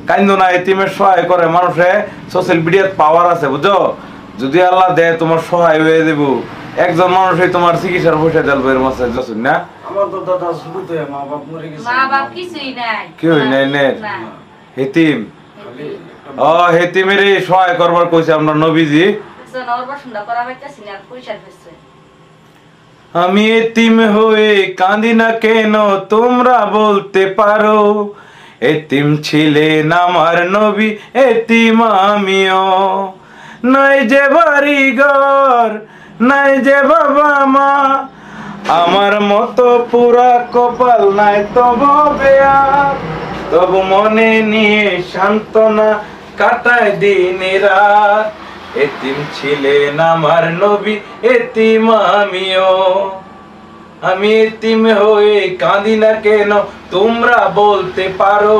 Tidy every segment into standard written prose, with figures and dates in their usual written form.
কাইন্দো না, এতিমের সহায় করে মানুষে সোশ্যাল মিডিয়াত পাওয়ার আছে বুঝছো। যদি আল্লাহ দেয় তোমার সহায় হয়ে দেব, একজন মানুষই তোমার চিকিৎসার পয়সা দেব এর মাসে যছুন না। আমার তো দাদা শুরুতে মা বাপ মরে গেছে, মা বাপ কিছুই নাই, কি হই নাই নে হেতিম। খালি ও হেতিমের সহায় করবার কইছে আমরা নবীজি। আমি এতিম হয়ে কাঁদি না কেন তোমরা বলতে পারো, এতিম ছিলেন আমার নবী এতিম আমিও। নাই যে বাড়ি ঘর নাই যে বাবা মা, আমার মতো পুরা কপাল নাই তবু বেয়ার, তবু মনে নিয়ে সান্ত্বনা কাটায় দিন রাত। এতিম ছিলেন আমার নবী এতিম আমিও। আমি এতিম হয়ে কাঁদি না কেন তোমরা বলতে পারো,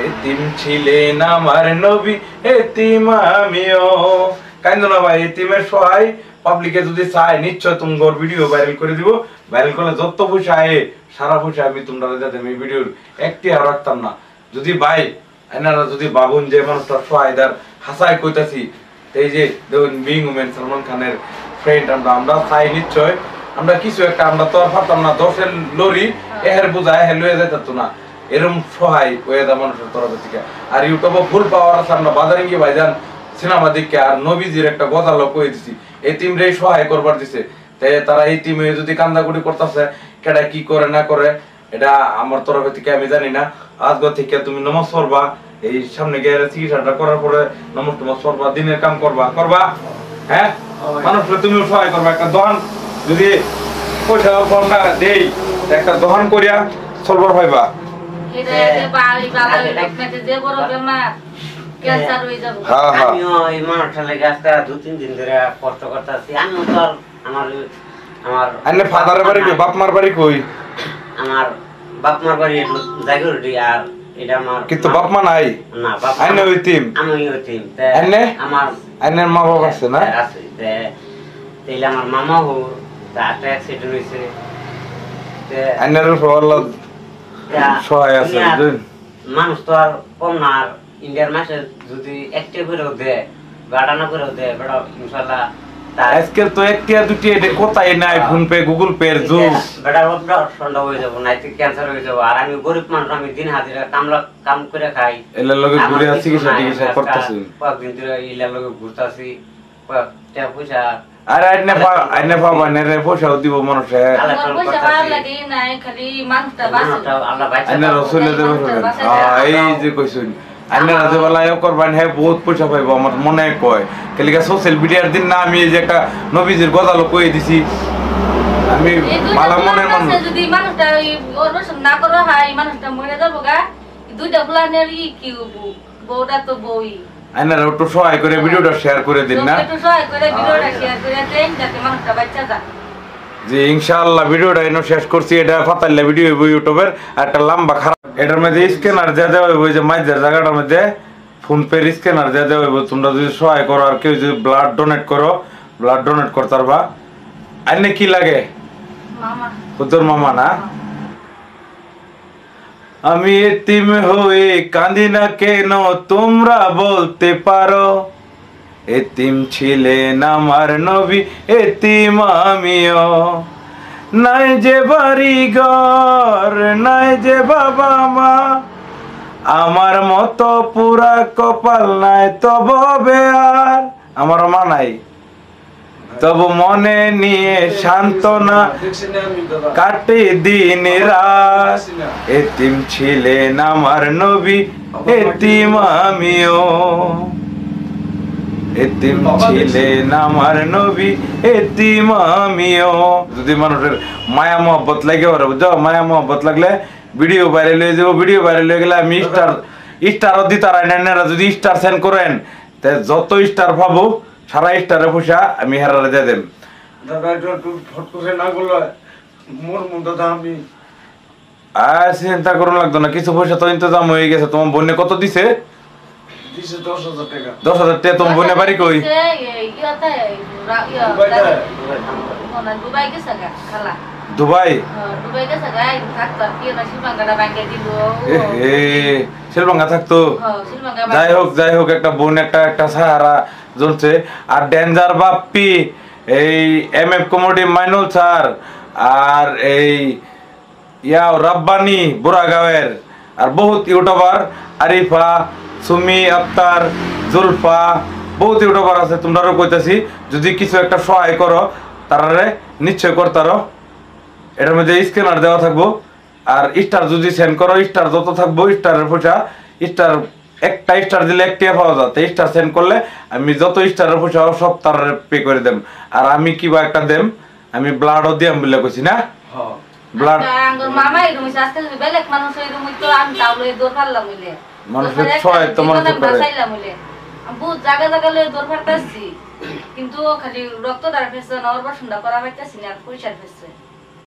এতিম ছিলেন আমার নবী এতিম আমিও। কান্দো না ভাই, এতিমের সহায় পাবলিকে যদি চায় নিশ্চয় তোমার ভিডিও ভাইরাল করে দিব। ভাইরাল করলে যত পয়সা আয় সারা পয়সা আমি তোমরা যাতে আমি ভিডিওর একটি আর রাখতাম না। যদি ভাই এনারা যদি ভাবুন যে মানুষটার সহায়দার হাসায় কইতাছি, এই যে দেখুন বিং উমেন সালমান খানের ফ্রেন্ড, আমরা চাই নিশ্চয় আমরা কিছু একটা, আমরা তো আর পারতাম না 10-এর লরি এর বোঝায় হেল হয়ে যেত না, এরকম সহায় হয়ে যায় মানুষের তরফ থেকে। আর ইউটিউবে ফুল পাওয়ার আছে, আমরা বাজারে গিয়ে ভাইজান সিনেমা দেখে আর নবীজির একটা গজাল কয়ে দিছি, এতিম রে সহায় করবার দিছে। তাই তারা এতিমে যদি কান্দাকুটি করতেছে, কেডা কি করে না করে এটা আমার তরফ থেকে আমি জানি না। আজকে থেকে তুমি নমাজ পড়বা, এই সামনে গিয়ে চিকিৎসাটা করার পরে নমাজ টমাজ পড়বা, দিনের কাম করবা হ্যাঁ, মানুষকে তুমি সহায় করবা। একটা দোকান যদি পয়সা কমটা দেই, একটা দোকান করিয়া চলবার পাইবা। আমিও এই মানুষটার লেগে আজকে 2-3 দিন ধরে কষ্ট করতেছি। আমিও তো আমার ফাদারের বাড়ি কই, বাপ মার বাড়ি কই? আমার বাপ মার বাড়ি জায়গাটি, আর এটা আমার কিন্তু বাপ মা নাই না, বাপ আইনে ওইতিম, আমি ওইতিম। আইনে আমার আইনের মা বাবা আছে না? আছে। তাইলে আমার মামা হো একটা অ্যাক্সিডেন্ট হইছে, আইনের আল্লাহ সহায় আছে। মানুষ তো আর কম না, আর ইন্ডিয়ার মাসে যদি একটা করেও দেয়, গাড়ানা করেও দেয়, বেটা ইনশাল্লাহ আজকাল তো একটা দুটি এটা কোথায় নাই, ফোন পে গুগল পে এর যুগ, বেটা অপারেশনটা হয়ে যাবো, নাইতে ক্যান্সার হয়ে যাবো। আর আমি গরিব মানুষ, আমি দিন হাজিরা কাম করে খাই, এলার লগে ঘুরে চিকিৎসা টিকিৎসা করতেছি, কয়েকদিন ধরে ইলার লগে ঘুরতেছি, কয়েকটা পয়সা আর আইনে পাবা না রে, পয়সাও দিব মানুষে। আইনে রসুলে দেবে, এই যে কইছুন আইনে রাজে বেলায় করবেন, হ্যাঁ বহুত পয়সা পাইবো আমার মনে কয়। কেলিকা সোশ্যাল মিডিয়ার দিন না, আমি এই যে একটা নবীজির গজালো কয়ে দিছি, আমি ভালো মনের মানুষ। যদি মানুষটা না করো হয়, মানুষটা মরে যাবো গা, দুইটা ফুলানের কি বউটা তো বউই। আইনারা একটু সহায় করে ভিডিওটা শেয়ার করে দিন না, একটু সহায় করে ভিডিওটা শেয়ার করে দেন যাতে মানুষটা বাচ্চা যায়। জি ইনশাআল্লাহ ভিডিওটা এনো শেষ করছি। এটা ফাতাল্লা ভিডিও হইব ইউটিউবের, আর একটা লম্বা খারাপ, এটার মধ্যে স্ক্যানার যা দেওয়া হইব, যে মাঝের জায়গাটার মধ্যে ফোন পে স্ক্যানার যা দেওয়া হইব। তোমরা যদি সহায় করো আর কেউ যদি ব্লাড ডোনেট করো, ব্লাড ডোনেট করতে পারবা। আইনে কি লাগে? মামা, তোর মামা না? আমি এতিম হয়ে কাঁদি না কেন তোমরা বলতে পারো, এতিম ছিলেন আমার নবী এতিম আমিও। নাই যে বাড়ি ঘর নাই যে বাবা মা, আমার মতো পুরা কপাল নাই তবে আর, আমার মা নাই তবু মনে নিয়ে সান্ত্বনা কাটে দিন রাত। এতিম ছিলেন আমার নবী এতিম আমিও, এতিম ছিলেন আমার নবী এতিম আমিও। যদি মানুষের মায়া মহব্বত লাগে ওরা, বুঝছো, মায়া মহব্বত লাগলে ভিডিও ভাইরাল হয়ে যাবো। ভিডিও ভাইরাল হয়ে গেলে আমি স্টারও দিতে রাইনারা যদি স্টার সেন্ড করেন, যত স্টার পাবো সারা স্টারে পয়সা আমি হেরারে দিয়ে দেব। দাদা একটু ফট করে না করলে মোর দাদা আমি আর চিন্তা করুন লাগতো না, কিছু পয়সা তো ইন্তজাম হয়ে গেছে। তোমার বোনে কত দিছে? 10,000 টাকা। 10,000 টাকা। তোমার বোনে বাড়ি কই? দুবাই গেছে খালা। দুবাই দুবাই গেছে গাই থাকতো আর কি না শিলবাঙ্গাটা ভাঙে দিল এ শিলভাঙ্গা থাকতো শিলবাঙ্গা যাই হোক একটা বোন একটা সাহারা জ্বলছে। আর ডেঞ্জার বাপ্পি এই এমএফ কমেডি মাইনুল স্যার আর এই রাব্বানি বুড়াগাঁওয়ের আর বহুত ইউটিউবার আরিফা সুমি আক্তার জুলফা বহুত ইউটিউবার আছে তোমরাও কইতাছি যদি কিছু একটা সহায় করো তারারে নিশ্চয় করতারো। এটার মধ্যে স্ক্যানার দেওয়া থাকবো আর স্টার যদি সেন্ড করো স্টার যত থাকবো স্টারের পয়সা স্টার একটা স্টার দিলে একটা পাওয়া যাতে স্টার সেন্ড করলে আমি যত স্টারের পয়সা সব তার পে করে দেম। আর আমি কিবা একটা দেম আমি ব্লাডও দিয়াম বলে কইছি না ব্লাড মামা এরকম আজকে যদি বেলেগ মানুষ এরকম তো আমি তাহলে দৌড় ফারলাম হইলে মানুষের ছয় তোমার বাঁচাইলাম হইলে আমি বহুত জায়গা জায়গা লয়ে দৌড় ফারতাছি কিন্তু খালি রক্ত দাঁড় ফেসছে না ওর বাসনটা করা পাইতেছি না আর পয়সার ফেসছে